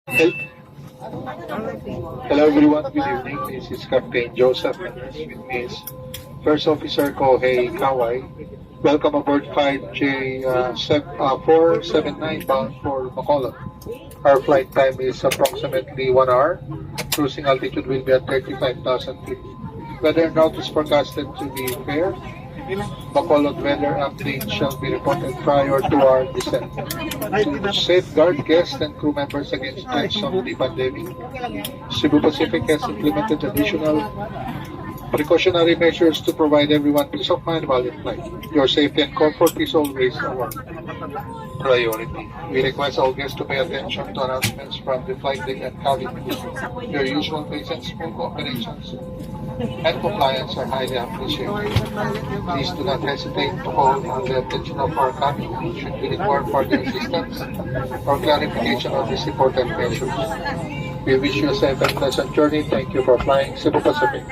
Hello everyone, good evening. This is Captain Joseph and with me is First Officer Kohei Kawai. Welcome aboard 479 bound for Bacolod. Our flight time is approximately 1 hour. Cruising altitude will be at 35,000 feet. Weather route is forecasted to be fair. Bacolod weather updates shall be reported prior to our descent. To safeguard guests and crew members against threats of the pandemic, Cebu Pacific has implemented additional precautionary measures to provide everyone peace of mind while in flight. Your safety and comfort is always our priority. We request all guests to pay attention to announcements from the flight deck and cabin crew. Your usual patience, full cooperations, and compliance are highly appreciated. Please do not hesitate to call on the attention of our cabin crew should we require further assistance or clarification on these important measures. We wish you a safe and pleasant journey. Thank you for flying Cebu Pacific.